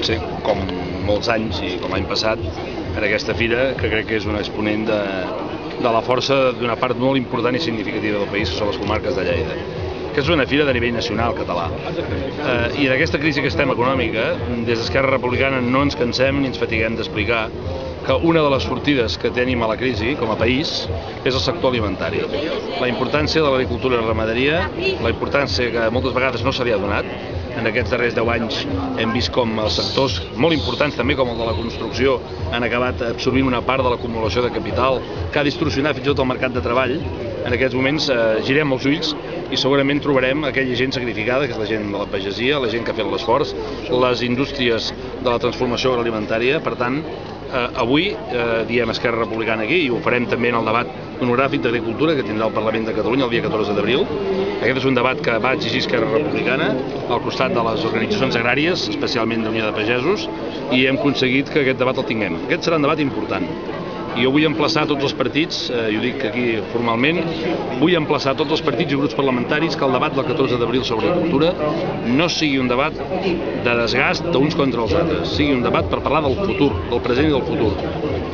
Sí, com molts anys i com l'any passat, en aquesta fira, que crec que és un exponent de la força d'una part molt important i significativa del país, que són les comarques de Lleida. Que és una fira de nivell nacional català. I en aquesta crisi que estem econòmica, des d'Esquerra Republicana no ens cansem ni ens fatiguem d'explicar que una de les sortides que tenim a la crisi com a país és el sector alimentari. La importància de l'agricultura i la ramaderia, la importància que moltes vegades no se li ha donat. En aquests darrers 10 anys hem vist com els sectors molt importants, també com el de la construcció, han acabat absorbint una part de l'acumulació de capital que ha distorsionat fins i tot el mercat de treball. En aquests moments girem els ulls i segurament trobarem aquella gent sacrificada, que és la gent de la pagesia, la gent que ha fet l'esforç, les indústries de la transformació agroalimentària. Per tant, avui diem Esquerra Republicana aquí, i ho farem també en el debat monogràfic d'Agricultura que tindrà el Parlament de Catalunya el dia 14 d'abril. Aquest és un debat que va exigir Esquerra Republicana al costat de les organitzacions agràries, especialment d'Unió de Pagesos, i hem aconseguit que aquest debat el tinguem. Aquest serà un debat important. I jo vull emplaçar tots els partits, i ho dic aquí formalment, vull emplaçar tots els partits i grups parlamentaris que el debat del 14 d'abril sobre agricultura no sigui un debat de desgast d'uns contra els altres, sigui un debat per parlar del futur, del present i del futur.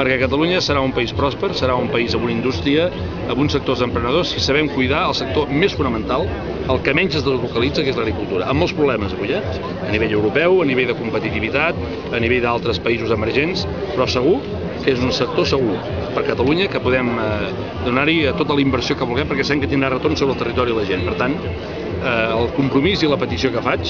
Perquè Catalunya serà un país pròsper, serà un país amb una indústria, amb uns sectors emprenedors, si sabem cuidar el sector més fonamental, el que menys es deslocalitza, que és l'agricultura, amb molts problemes avui, a nivell europeu, a nivell de competitivitat, a nivell d'altres països emergents, però segur que és un sector segur per Catalunya, que podem donar-hi tota la inversió que vulguem perquè sabem que tindrà retorn sobre el territori i la gent. Per tant, el compromís i la petició que faig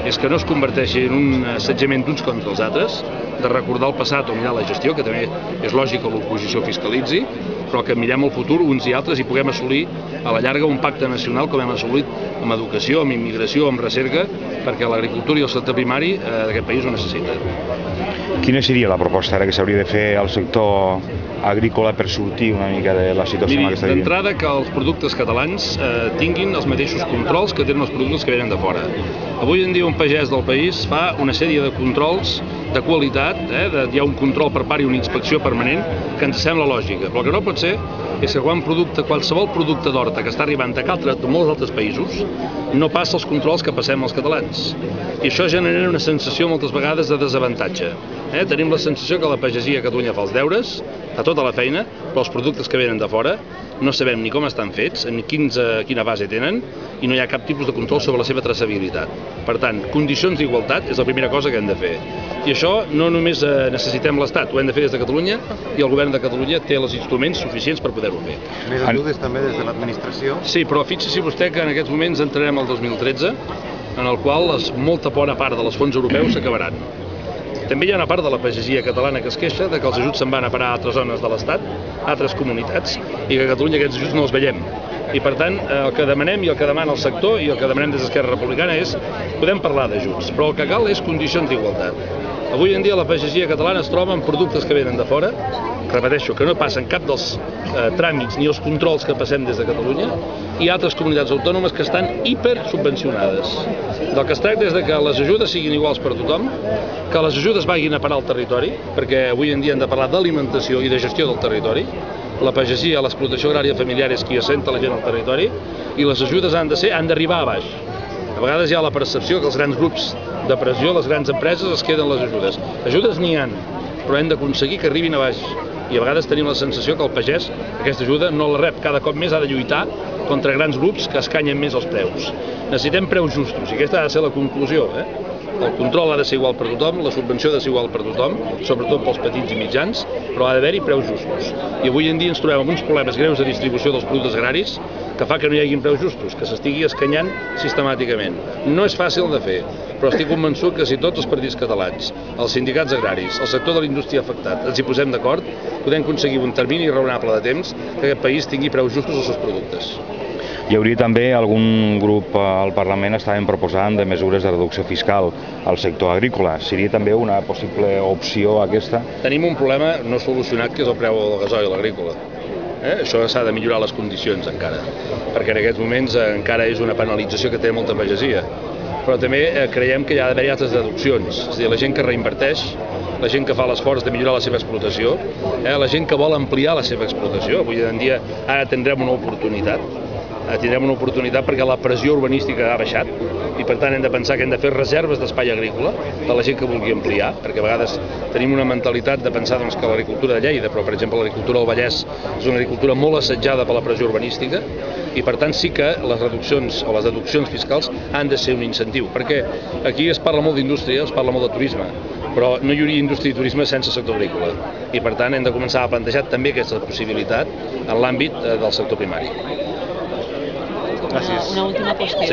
és que no es converteixi en un assetjament d'uns contra els altres, de recordar el passat o mirar la gestió, que també és lògic que l'oposició fiscalitzi, però que mirem el futur uns i altres i puguem assolir a la llarga un pacte nacional com hem assolit amb educació, amb immigració, amb recerca, perquè l'agricultura i el sector primari d'aquest país ho necessiten. Quina seria la proposta ara que s'hauria de fer al sector agrícola per sortir una mica de la situació en què està vivint? D'entrada que els productes catalans tinguin els mateixos controls que tenen els productes que venen de fora. Avui en dia un pagès del país fa una sèrie de controls de qualitat, hi ha un control per part i una inspecció permanent que ens sembla lògica, però el que no pot ser és que qualsevol producte d'horta que està arribant de molts altres països no passa els controls que passem els catalans. I això genera una sensació moltes vegades de desavantatge. Tenim la sensació que la pagesia a Catalunya fa els deures, fa tota la feina, però els productes que venen de fora no sabem ni com estan fets, ni quina base tenen, i no hi ha cap tipus de control sobre la seva traçabilitat. Per tant, condicions d'igualtat és la primera cosa que hem de fer. I això no només necessitem l'Estat, ho hem de fer des de Catalunya, i el govern de Catalunya té els instruments suficients per poder-ho fer. Més ajudes també des de l'administració? Sí, però fixi-s'hi vostè que en aquests moments entrarem al 2013, en el qual molta bona part dels fons europeus s'acabaran. També hi ha una part de la pagesia catalana que es queixa de que els ajuts se'n van a parar a altres zones de l'Estat, a altres comunitats, i que a Catalunya aquests ajuts no els veiem. I per tant, el que demanem i el que demana el sector i el que demanem des d'Esquerra Republicana és podem parlar d'ajuts, però el que cal és condicions d'igualtat. Avui en dia la pagesia catalana es troba amb productes que venen de fora, repeteixo, que no passen cap dels tràmits ni els controls que passem des de Catalunya, i altres comunitats autònomes que estan hipersubvencionades. Del que es tracta és que les ajudes siguin iguals per a tothom, que les ajudes vagin a parar al territori, perquè avui en dia hem de parlar d'alimentació i de gestió del territori. La pagesia, l'explotació agrària familiar és qui assenta la gent al territori, i les ajudes han d'arribar a baix. A vegades hi ha la percepció que els grans grups de pressió, les grans empreses, es queden les ajudes. Ajudes n'hi ha, però hem d'aconseguir que arribin a baix. I a vegades tenim la sensació que el pagès aquesta ajuda no la rep, cada cop més ha de lluitar contra grans grups que escanyen més els preus. Necessitem preus justos, i aquesta ha de ser la conclusió. El control ha de ser igual per tothom, la subvenció ha de ser igual per tothom, sobretot pels petits i mitjans, però ha d'haver-hi preus justos. I avui en dia ens trobem amb uns problemes greus de distribució dels productes agraris que fa que no hi hagi preus justos, que s'estigui escanyant sistemàticament. No és fàcil de fer, però estic convençut que si tots els partits catalans, els sindicats agraris, el sector de la indústria afectat, ens hi posem d'acord, podem aconseguir un termini raonable de temps que aquest país tingui preus justos als seus productes. Hi hauria també algun grup al Parlament estaven proposant de mesures de reducció fiscal al sector agrícola. Seria també una possible opció aquesta? Tenim un problema no solucionat, que és el preu del gasoil agrícola. Això s'ha de millorar les condicions encara, perquè en aquests moments encara és una penalització que té molta pagesia. Però també creiem que hi ha d'haver altres deduccions, és a dir, la gent que reinverteix, la gent que fa l'esforç de millorar la seva explotació, la gent que vol ampliar la seva explotació. Avui en dia ara tindrem una oportunitat tindrem una oportunitat perquè la pressió urbanística ha baixat i per tant hem de pensar que hem de fer reserves d'espai agrícola per la gent que vulgui ampliar, perquè a vegades tenim una mentalitat de pensar doncs, que l'agricultura de Lleida, però per exemple l'agricultura del Vallès és una agricultura molt assetjada per la pressió urbanística i per tant sí que les reduccions o les deduccions fiscals han de ser un incentiu, perquè aquí es parla molt d'indústria, es parla molt de turisme, però no hi hauria indústria i turisme sense sector agrícola i per tant hem de començar a plantejar també aquesta possibilitat en l'àmbit del sector primari. Una última qüestió.